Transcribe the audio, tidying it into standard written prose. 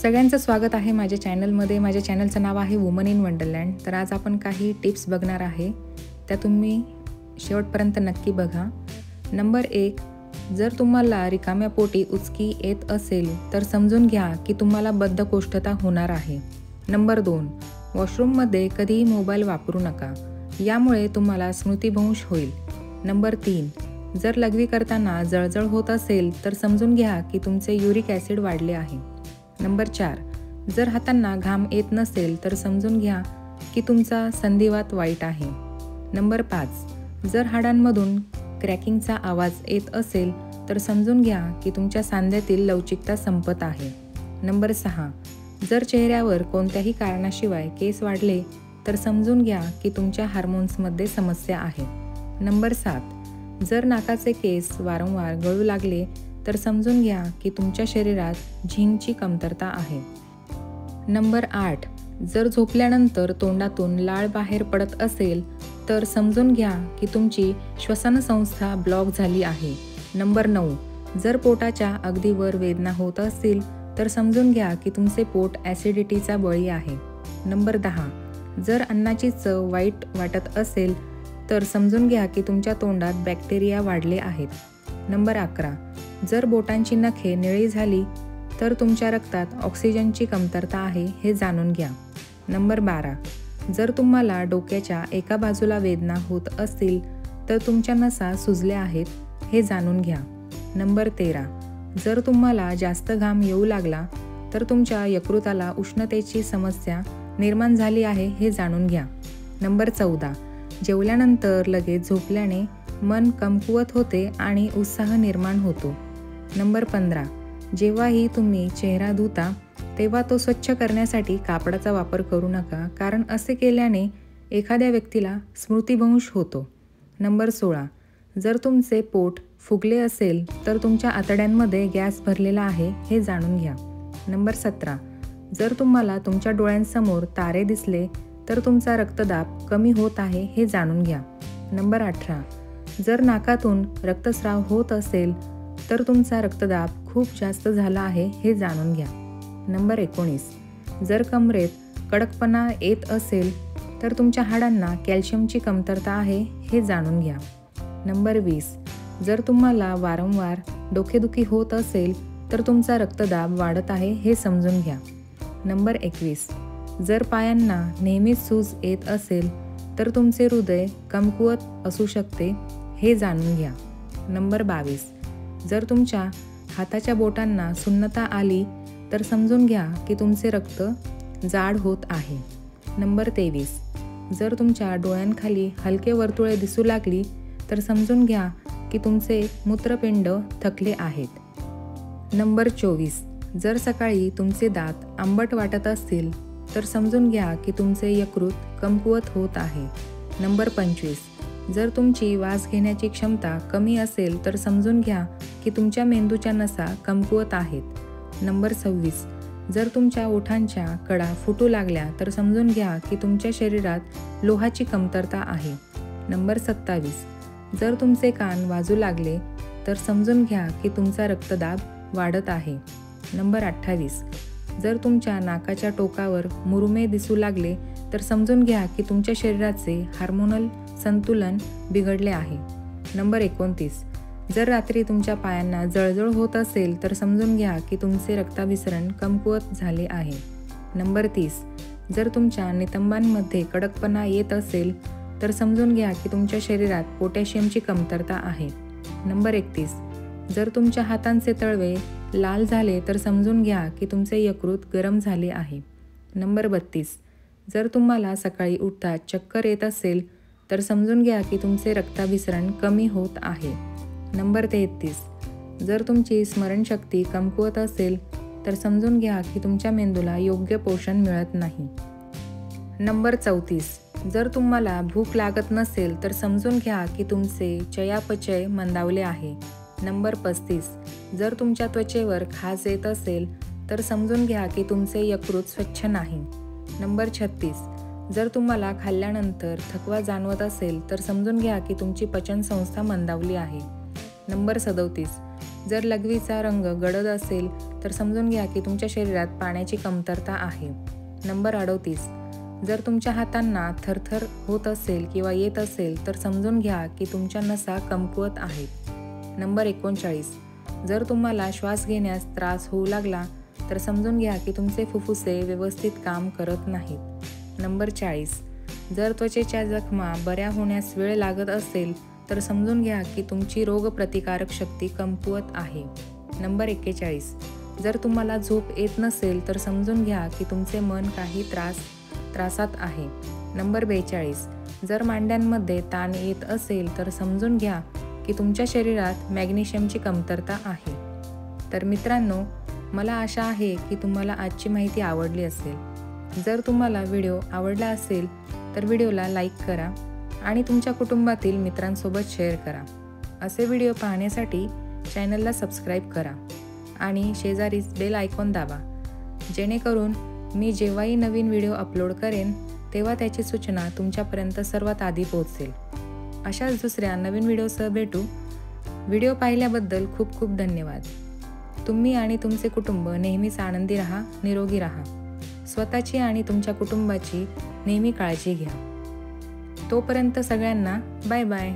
सगळ्यांचं स्वागत आहे माझ्या चॅनलमध्ये. माझ्या चॅनलचं नाव आहे वुमन इन वंडरलँड. तर आज आपण काही टिप्स बघणार आहे, त्या तुम्ही शेवटपर्यंत नक्की बघा. नंबर 1, जर तुम्हाला रिकाम्या पोटी उचकी येत असेल तर समजून घ्या की तुम्हाला बद्धकोष्ठता होणार आहे. नंबर 2, वॉशरूममध्ये कधीही मोबाईल वापरू नका, यामुळे तुम्हाला स्मृतिभ्रंश होईल. नंबर 3, जर लघवी करताना जळजळ होत असेल तर समजून घ्या की तुमचे युरिक ॲसिड वाढले आहे. नंबर 4, जर हातांना घाम येत नसेल तर समजून घ्या की तुमचा संधिवात वाईट आहे. नंबर 5, जर हाडांमधून क्रॅकिंगचा आवाज येत असेल तर समजून घ्या की तुमच्या सांध्यातील लवचिकता संपत आहे. नंबर 6, जर चेहऱ्यावर कोणत्याही कारणाशिवाय केस वाढले तर समजून घ्या की तुमच्या हार्मोन्समध्ये समस्या आहे. नंबर 7, जर नाकाचे केस वारंवार गळू लागले तर समजून घ्या की तुमच्या शरीरात झिंकची कमतरता आहे. नंबर 8, जर झोपल्यानंतर तोंडातून लाळ बाहेर पडत असेल तर समजून घ्या की तुमची श्वसनसंस्था ब्लॉक झाली आहे. नंबर 9, जर पोटाच्या अगदी वर वेदना होत असतील तर समजून घ्या की तुमचे पोट ॲसिडिटीचा बळी आहे. नंबर 10, जर अन्नाची चव वाईट वाटत असेल तर समजून घ्या की तुमच्या तोंडात बॅक्टेरिया वाढले आहेत. नंबर 11, जर बोटांची नखे निळी झाली तर तुमच्या रक्तात ऑक्सिजनची कमतरता आहे हे जाणून घ्या. नंबर 12, जर तुम्हाला डोक्याच्या एका बाजूला वेदना होत असतील तर तुमच्या नसा सुजल्या आहेत हे जाणून घ्या. नंबर 13, जर तुम्हाला जास्त घाम येऊ लागला तर तुमच्या यकृताला उष्णतेची समस्या निर्माण झाली आहे हे जाणून घ्या. नंबर 14, जेवल्यानंतर लगेच झोपल्याने मन कमकुवत होते आणि उत्साह निर्माण होतो. नंबर 15, जेव्हाही तुम्ही चेहरा धुता तेव्हा तो स्वच्छ करण्यासाठी कापडाचा वापर करू नका, कारण असे केल्याने एखाद्या व्यक्तीला स्मृतिभ्रंश होतो. नंबर 16, जर तुमचे पोट फुगले असेल तर तुमच्या आतड्यांमध्ये गॅस भरलेला आहे हे जाणून घ्या. नंबर 17, जर तुम्हाला तुमच्या डोळ्यांसमोर तारे दिसले तर तुमचा रक्तदाब कमी होत आहे हे जाणून घ्या. नंबर 18, जर नाकातून रक्तस्राव होत असेल तर तुमचा रक्तदाब खूप जास्त झाला आहे हे जाणून घ्या. नंबर 19, जर कमरेत कडकपणा येत असेल तर तुमच्या हाडांना कॅल्शियमची कमतरता आहे हे जाणून घ्या. नंबर 20, जर तुम्हाला वारंवार डोकेदुखी होत असेल तर तुमचा रक्तदाब वाढत आहे हे समजून घ्या. नंबर 21, जर पायांना नेहमीच सूज येत असेल तर तुमचे हृदय कमकुवत असू शकते हे जाणून घ्या. नंबर 22, जर तुमच्या हाताच्या बोटांना सुन्नता आली तर समजून घ्या की तुमचे रक्त जाड होत आहे. नंबर 23, जर तुमच्या डोळ्यांखाली हलके वर्तुळे दिसू लागली तर समजून घ्या की तुमचे मूत्रपिंड थकले आहेत. नंबर 24, जर सकाळी तुमचे दात आंबट वाटत असतील तर समजून घ्या की तुमचे यकृत कमकुवत होत आहे. नंबर 25, जर तुमची वास घेण्याची क्षमता कमी असेल तर समजून घ्या की तुमच्या मेंदूच्या नसा कमकुवत आहेत. नंबर 26, जर तुमच्या ओठांच्या कडा फुटू लागल्या तर समजून घ्या की तुमच्या शरीरात लोहाची कमतरता आहे. नंबर 27, जर तुमचे कान वाजू लागले तर समजून घ्या की तुमचा रक्तदाब वाढत आहे. नंबर 28, जर तुमच्या नाकाच्या टोकावर मुरुमे दिसू लागले तर समजून घ्या की तुमच्या शरीराचे हार्मोनल संतुलन बिघडले आहे. नंबर 29, जर रात्री तुमच्या पायांना जळजळ होत असेल तर समजून घ्या की तुमचे रक्ताभिसरण कमकुवत झाले आहे. नंबर 30, जर तुमच्या नितंबांमध्ये कडकपणा येत असेल तर समजून घ्या की तुमच्या शरीरात पोटॅशियमची कमतरता आहे. नंबर 31, जर तुमच्या हातांचे तळवे लाल झाले तर समजून घ्या की तुमचे यकृत गरम झाले आहे. नंबर 32, जर तुम्हाला सकाळी उठताच चक्कर येत असेल तर समजून घ्या की तुमचे रक्ताभिसरण कमी होत आहे. नंबर 33, जर तुमची स्मरणशक्ती कमकुवत असेल तर समजून घ्या की तुमच्या मेंदूला योग्य पोषण मिळत नाही. नंबर 34, जर तुम्हाला भूक लागत नसेल तर समजून घ्या की तुमचे चयापचय मंदावले आहे. नंबर 35, जर तुमच्या त्वचेवर खाज येत असेल तर समजून घ्या की तुमचे यकृत स्वच्छ नाही. नंबर 36, जर तुम्हाला खाल्ल्यानंतर थकवा जाणवत असेल तर समजून घ्या की तुमची पचनसंस्था मंदावली आहे. नंबर 37, जर लघवीचा रंग गडद असेल तर समजून घ्या की तुमच्या शरीरात पाण्याची कमतरता आहे. नंबर 38. जर तुमच्या हातांना थरथर होत असेल किंवा येत असेल तर समजून घ्या की तुमच्या नसा कमकुवत आहेत. नंबर 39. जर तुम्हाला श्वास घेण्यास त्रास होऊ लागला तर समजून घ्या की तुमचे फुफ्फुसे व्यवस्थित काम करत नाहीत. नंबर 40. जर त्वचेच्या जखमा बऱ्या होण्यास वेळ लागत असेल तर समजून घ्या की तुमची रोगप्रतिकारक शक्ती कमकुवत आहे. नंबर 41. जर तुम्हाला झोप येत नसेल तर समजून घ्या की तुमचे मन काही त्रासात आहे. नंबर 42. जर मांड्यांमध्ये ताण येत असेल तर समजून घ्या की तुमच्या शरीरात मॅग्नेशियमची कमतरता आहे. तर मित्रांनो, मला आशा आहे की तुम्हाला आजची माहिती आवडली असेल. जर तुम्हाला व्हिडिओ आवडला असेल तर व्हिडिओला लाईक करा आणि तुमच्या कुटुंबातील मित्रांसोबत शेअर करा. असे व्हिडिओ पाहण्यासाठी चॅनलला सबस्क्राईब करा आणि शेजारीच बेल आयकॉन दाबा, जेणेकरून मी जेव्हाही नवीन व्हिडिओ अपलोड करेन तेव्हा त्याची सूचना तुमच्यापर्यंत सर्वात आधी पोहोचेल. अशाच दुसऱ्या नवीन व्हिडिओसह भेटू. व्हिडिओ पाहिल्याबद्दल खूप खूप धन्यवाद. तुम्ही आणि तुमचे कुटुंब नेहमीच आनंदी राहा, निरोगी राहा. स्वतःची आणि तुमच्या कुटुंबाची नेहमी काळजी घ्या. तोपर्यंत सगळ्यांना बाय बाय.